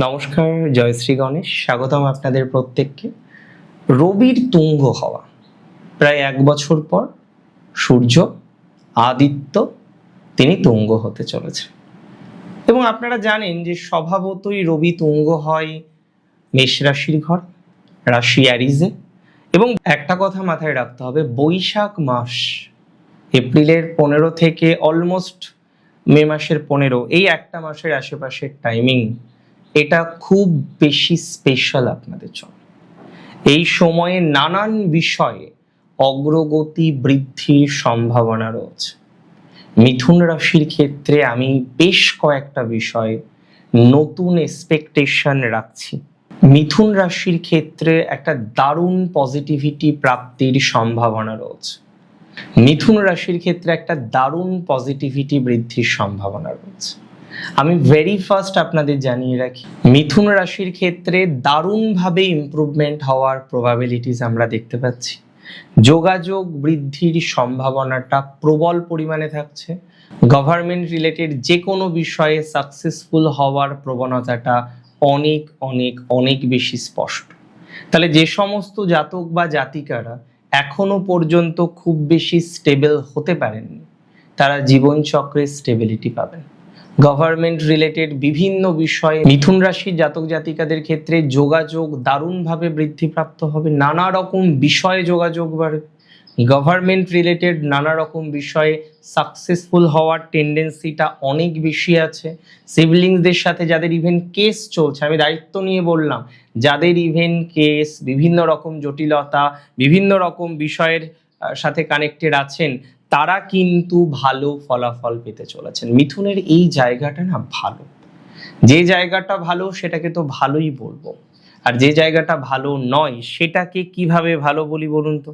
নমস্কার, জয়শ্রী গণেশ। স্বাগতম আপনাদের প্রত্যেককে। রবির তুঙ্গ হওয়া প্রায় 1 বছর পর সূর্য আদিত্য তিনি তুঙ্গ হতে চলেছে এবং আপনারা জানেন যে স্বভাবতই রবি তুঙ্গ হয় মেষ রাশির ঘর, রাশি অ্যারিজে। এবং একটা কথা মাথায় রাখতে হবে, বৈশাখ মাস এপ্রিলের 15 থেকে অলমোস্ট মে মাসের 15, এই একটা মাসের আশেপাশের টাইমিং এটা খুব বেশি স্পেশাল আপনাদের জন্য। এই সময়ে নানান বিষয়ে অগ্রগতি বৃদ্ধির সম্ভাবনা রয়েছে। মিথুন রাশির ক্ষেত্রে আমি বেশ কয়েকটা বিষয়ে নতুন এক্সপেকটেশন রাখছি। মিথুন রাশির ক্ষেত্রে একটা দারুণ পজিটিভিটি প্রাপ্তির সম্ভাবনা রয়েছে। মিথুন রাশির ক্ষেত্রে একটা দারুণ পজিটিভিটি বৃদ্ধির সম্ভাবনা রয়েছে। আমি ভেরি ফার্স্ট আপনাদের জানিয়ে রাখি, মিথুন রাশির ক্ষেত্রে দারুণভাবে ইমপ্রুভমেন্ট হওয়ার প্রবাবিলিটিস আমরা দেখতে পাচ্ছি। যোগাযোগ বৃদ্ধির সম্ভাবনাটা প্রবল পরিমাণে থাকছে। গভর্নমেন্ট রিলেটেড যে কোনো বিষয়ে সাকসেসফুল হওয়ার প্রবণতাটা অনেক অনেক অনেক বেশি স্পষ্ট। তাহলে যে সমস্ত জাতক বা জাতিকারা এখনো পর্যন্ত খুব বেশি স্টেবল হতে পারেননি, তারা জীবনচক্রে স্টেবিলিটি পাবেন। গভর্নমেন্ট রিলেটেড বিভিন্ন বিষয়ে মিথুন রাশির জাতক জাতিকাদের ক্ষেত্রে যোগাযোগ দারুণভাবে বৃদ্ধিপ্রাপ্ত হবে। নানা রকম বিষয়ে যোগাযোগ বাড়বে। গভর্নমেন্ট রিলেটেড নানা রকম বিষয়ে সাকসেসফুল হওয়ার টেন্ডেন্সিটা অনেক বেশি আছে। সিবলিংসদের সাথে যাদের ইভেন কেস চলছে, আমি দায়িত্ব নিয়ে বললাম, যাদের ইভেন কেস, বিভিন্ন রকম জটিলতা, বিভিন্ন রকম বিষয়ের সাথে কানেক্টেড আছেন, তারা কিন্তু ভালো ফলাফল পেতে চলেছেন। মিথুনের এই জায়গাটা না ভালো। যে জায়গাটা ভালো সেটাকে তো ভালোই বলবো, আর যে জায়গাটা ভালো নয় সেটাকে কিভাবে ভালো বলি বলুন তো।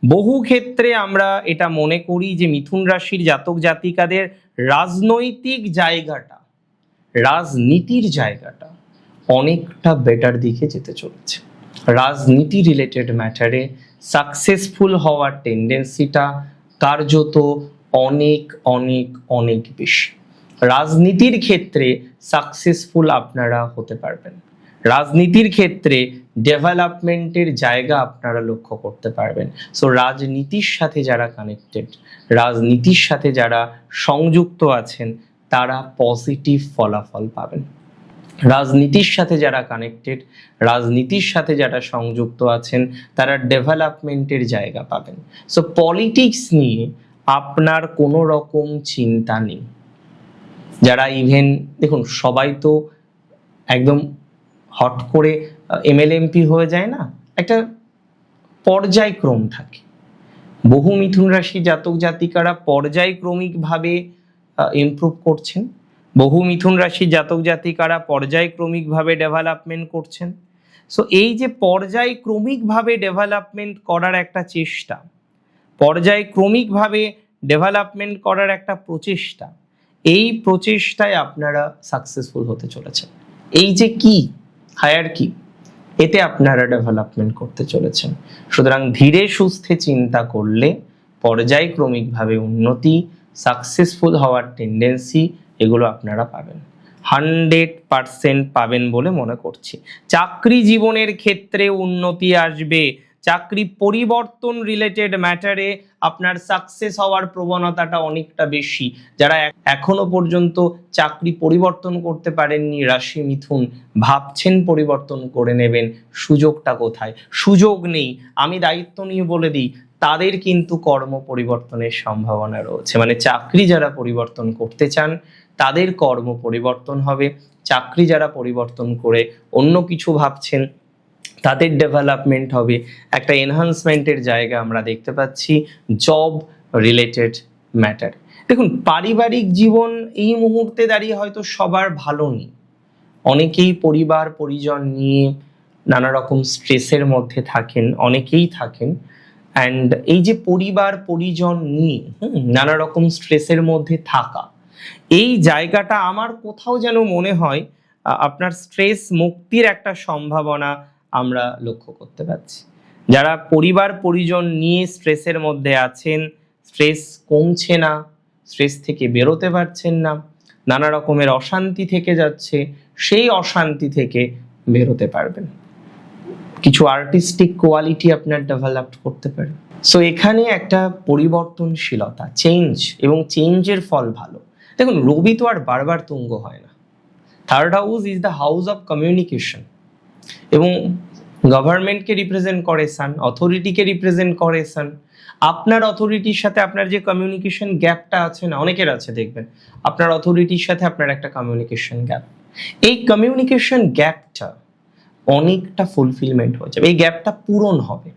বহু ক্ষেত্রে আমরা এটা মনে করি যে মিথুন রাশির জাতক জাতিকাদের রাজনৈতিক জায়গাটা, রাজনীতির জায়গাটা অনেকটা বেটার দিকে যেতে চলেছে। রাজনীতি রিলেটেড ম্যাটারে সাকসেসফুল হওয়ার টেন্ডেন্সিটা কার্যত অনেক অনেক অনেক বেশি। রাজনীতির ক্ষেত্রে সাকসেসফুল আপনারা হতে পারবেন। রাজনীতির ক্ষেত্রে ডেভেলপমেন্টের জায়গা আপনারা লক্ষ্য করতে পারবেন। সো রাজনীতির সাথে যারা কানেক্টেড, রাজনীতির সাথে যারা সংযুক্ত আছেন, তারা পজিটিভ ফলাফল পাবেন। রাজনীতির সাথে যারা কানেক্টেড, রাজনীতির সাথে যারা সংযুক্ত আছেন, তারা ডেভেলপমেন্টের জায়গা পাবেন। সো পলিটিক্স নিয়ে আপনার কোনো রকম চিন্তা নেই। যারা ইভেন দেখুন, সবাই তো একদম হট করে এমএলএ এমপি হয়ে যায় না, একটা পর্যায়ক্রম থাকে। বহু মিথুন রাশি জাতক জাতিকারা পর্যায়ক্রমিকভাবে ইমপ্রুভ করছেন। বহু মিথুন রাশি জাতক জাতিকারা পর্যায়ক্রমিকভাবে ডেভেলপমেন্ট করছেন। সো এই যে পর্যায়ক্রমিকভাবে ডেভেলপমেন্ট করার একটা চেষ্টা, পর্যায়ক্রমিকভাবে ডেভেলপমেন্ট করার একটা প্রচেষ্টা, এই প্রচেষ্টায় আপনারা সাকসেসফুল হতে চলেছেন। এই যে কি হায়ারকি, এতে আপনারা ডেভেলপমেন্ট করতে চলেছেন। সুতরাং ধীরে সুস্থে চিন্তা করলে পর্যায়ক্রমিকভাবে উন্নতি, সাকসেসফুল হওয়ার টেন্ডেন্সি, এগুলো আপনারা পাবেন। 100% পাবেন বলে মনে করছি। চাকরি জীবনের ক্ষেত্রে উন্নতি আসবে। চাকরি পরিবর্তন রিলেটেড ম্যাটারে আপনার সাকসেস হওয়ার প্রবণতাটা অনেকটা বেশি। যারা এখনো পর্যন্ত চাকরি পরিবর্তন করতে পারেননি, রাশি মিথুন, ভাবছেন পরিবর্তন করে নেবেন, সুযোগটা কোথায়? সুযোগ নেই। আমি দায়িত্ব নিয়ে বলে দিই, তাদের কিন্তু কর্ম পরিবর্তনের সম্ভাবনা রয়েছে। মানে চাকরি যারা পরিবর্তন করতে চান, তাদের কর্ম পরিবর্তন হবে। চাকরি যারা পরিবর্তন করে অন্য কিছু ভাবছেন, তাদের ডেভেলপমেন্ট হবে। একটা এনহান্সমেন্টের জায়গা আমরা দেখতে পাচ্ছি জব রিলেটেড ম্যাটার। দেখুন, পারিবারিক জীবন এই মুহূর্তে দাঁড়িয়ে হয়তো সবার ভালো নেই। অনেকেই পরিবার পরিজন নিয়ে নানা রকম স্ট্রেসের মধ্যে থাকেন, অনেকেই থাকেন। অ্যান্ড এই যে পরিবার পরিজন নিয়ে নানা রকম স্ট্রেসের মধ্যে থাকা, এই জায়গাটা আমার কোথাও যেন মনে হয় আপনার স্ট্রেস মুক্তির একটা সম্ভাবনা আমরা লক্ষ্য করতে পারছি। যারা পরিবার পরিজন নিয়ে স্ট্রেসের মধ্যে আছেন, স্ট্রেস কমছে না, স্ট্রেস থেকে বেরোতে পারছেন না, নানা রকমের অশান্তি থেকে যাচ্ছে, সেই অশান্তি থেকে বেরোতে পারবেন। কিছু আর্টিস্টিক কোয়ালিটি আপনার ডেভেলপ করতে পারেন। সো এখানে একটা পরিবর্তনশীলতা, চেঞ্জ, এবং চেঞ্জের ফল ভালো। দেখুন, রবি তো আর বারবার তুঙ্গ হয় না। Third house is the house of communication, এবং গভর্নমেন্টকে রিপ্রেজেন্ট করে সান, অথরিটিকে রিপ্রেজেন্ট করে সান। আপনার অথরিটির সাথে আপনার যে কমিউনিকেশন গ্যাপটা আছে না, অনেকের আছে দেখবেন, আপনার অথরিটির সাথে আপনার একটা কমিউনিকেশন গ্যাপ, এই কমিউনিকেশন গ্যাপটা অনেকটা ফুলফিলমেন্ট হয়ে যাবে, এই গ্যাপটা পূরণ হবে।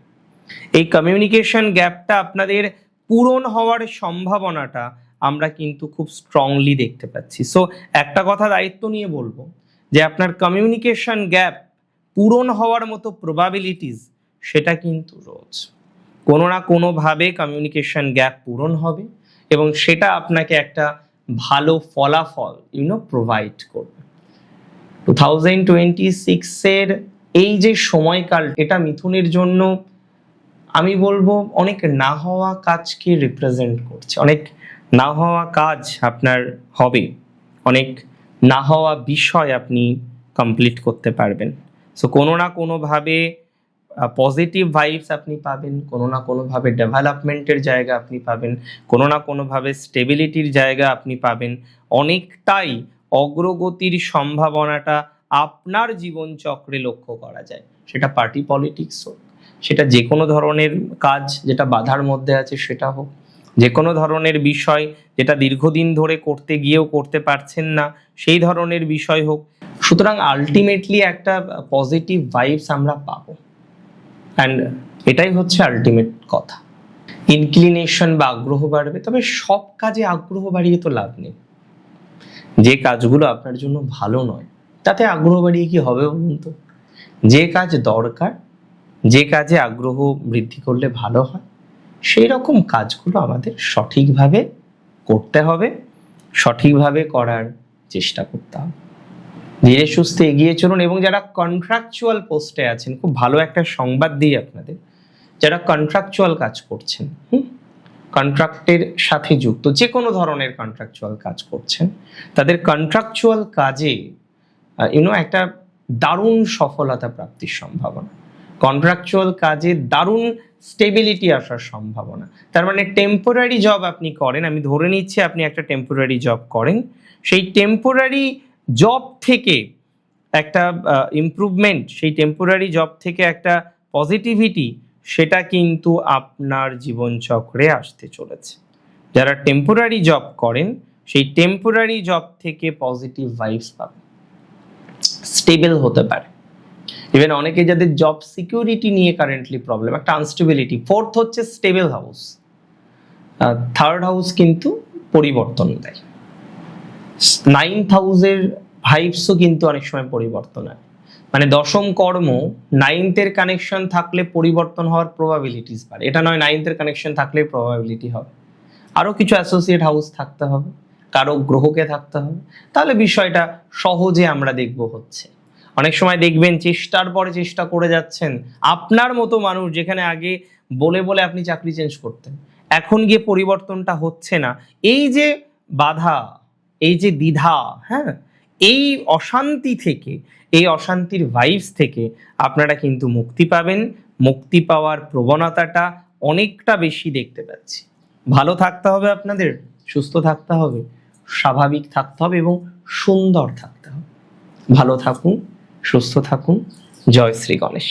এই কমিউনিকেশন গ্যাপটা আপনাদের পূরণ হওয়ার সম্ভাবনাটা আমরা কিন্তু খুব স্ট্রংলি দেখতে পাচ্ছি। সো একটা কথা দায়িত্ব নিয়ে বলবো যে আপনার কমিউনিকেশন গ্যাপ পূরণ হওয়ার মতো প্রবাবিলিটিস সেটা কিন্তু রোজ কোনো না কোনোভাবে কমিউনিকেশন গ্যাপ পূরণ হবে, এবং সেটা আপনাকে একটা ভালো ফলাফল প্রোভাইড করবে। 2026-এর এই যে সময়কাল, এটা মিথুনের জন্য আমি বলবো অনেক না হওয়া কাজকে রিপ্রেজেন্ট করছে। অনেক না হওয়া কাজ আপনার হবে, অনেক না হওয়া বিষয় আপনি কমপ্লিট করতে পারবেন। সো কোনো না কোনোভাবে পজিটিভ ভাইবস আপনি পাবেন, কোনো না কোনোভাবে ডেভেলপমেন্টের জায়গা আপনি পাবেন, কোনো না কোনোভাবে স্টেবিলিটির জায়গা আপনি পাবেন। অনেকটাই অগ্রগতির সম্ভাবনাটা আপনার জীবনচক্রে লক্ষ্য করা যায়। সেটা পার্টি পলিটিক্স হোক, সেটা যে কোনো ধরনের কাজ যেটা বাধার মধ্যে আছে সেটা হোক, যে কোনো ধরনের বিষয় যেটা দীর্ঘদিন ধরে করতে গিয়েও করতে পারছেন না সেই ধরনের বিষয় হোক। সুতরাং আলটিমেটলি একটা পজিটিভ ভাইবস আমরা পাবো, অ্যান্ড এটাই হচ্ছে আলটিমেট কথা। ইনক্লিনেশন বা আগ্রহ বাড়বে, তবে সব কাজে আগ্রহ বাড়িয়ে তো লাভ নেই। যে কাজগুলো আপনার জন্য ভালো নয় তাতে আগ্রহ বাড়িয়ে কি হবে বলুন তো? যে কাজ দরকার, যে কাজে আগ্রহ বৃদ্ধি করলে ভালো হয়, সেই রকম কাজগুলো আমাদের সঠিকভাবে করতে হবে, সঠিকভাবে করার চেষ্টা করতে হবে। ধীরে সুস্থে এগিয়ে চলুন। এবং যারা কন্ট্রাকচুয়াল পোস্টে আছেন, খুব ভালো একটা সংবাদ দিই আপনাদের, যারা কন্ট্রাকচুয়াল কাজ করছেন, কন্ট্রাক্টের সাথে যুক্ত, যে কোনো ধরনের কন্ট্রাকচুয়াল কাজ করছেন, তাদের কন্ট্রাকচুয়াল কাজে একটা দারুণ সফলতা প্রাপ্তির সম্ভাবনা, কন্ট্রাকচুয়াল কাজে দারুণ স্টেবিলিটি আসার সম্ভাবনা। তার মানে টেম্পোরারি জব আপনি করেন, আমি ধরে নিচ্ছি আপনি একটা টেম্পোরারি জব করেন, সেই টেম্পোরারি জব থেকে একটা ইমপ্রুভমেন্ট, সেই টেম্পোরারি জব থেকে একটা পজিটিভিটি, সেটা কিন্তু আপনার জীবনচক্রে আসতে চলেছে। যারা টেম্পোরারি জব করেন, সেই টেম্পোরারি জব থেকে পজিটিভ ভাইবস পাবেন, স্টেবল হতে পারে। ইভেন অনেকে যাদের জব সিকিউরিটি নিয়ে কারেন্টলি প্রবলেম, একটা আনস্টেবিলিটি। ফোর্থ হচ্ছে স্টেবল হাউস, থার্ড হাউস কিন্তু পরিবর্তন দেয়। 9th হাউসের ভাইবসও কিন্তু অনেক সময় পরিবর্তন হয়, মানে দশম কর্ম 9th-এর কানেকশন থাকলে পরিবর্তন হওয়ার প্রবাবিলিটিস বাড়ে। এটা নয় 9th-এর কানেকশন থাকলে প্রবাবিলিটি হবে, আরও কিছু অ্যাসোসিয়েট হাউস থাকতে হবে, কারো গ্রহকে থাকতে হবে, তাহলে বিষয়টা সহজে আমরা দেখব হচ্ছে। অনেক সময় দেখবেন চেষ্টার পরে চেষ্টা করে যাচ্ছেন, আপনার মতো মানুষ যেখানে আগে বলে বলে আপনি চাকরি চেঞ্জ করতেন, এখন গিয়ে পরিবর্তনটা হচ্ছে না। এই যে বাধা, এই যে দ্বিধা, এই অশান্তি থেকে, এই অশান্তির ভাইবস থেকে আপনারা কিন্তু মুক্তি পাবেন। মুক্তি পাওয়ার প্রবণতাটা অনেকটা বেশি দেখতে পাচ্ছি। ভালো থাকতে হবে আপনাদের, সুস্থ থাকতে হবে, স্বাভাবিক থাকতে হবে এবং সুন্দর থাকতে হবে। ভালো থাকুন, সুস্থ থাকুন। জয় শ্রী গণেশ।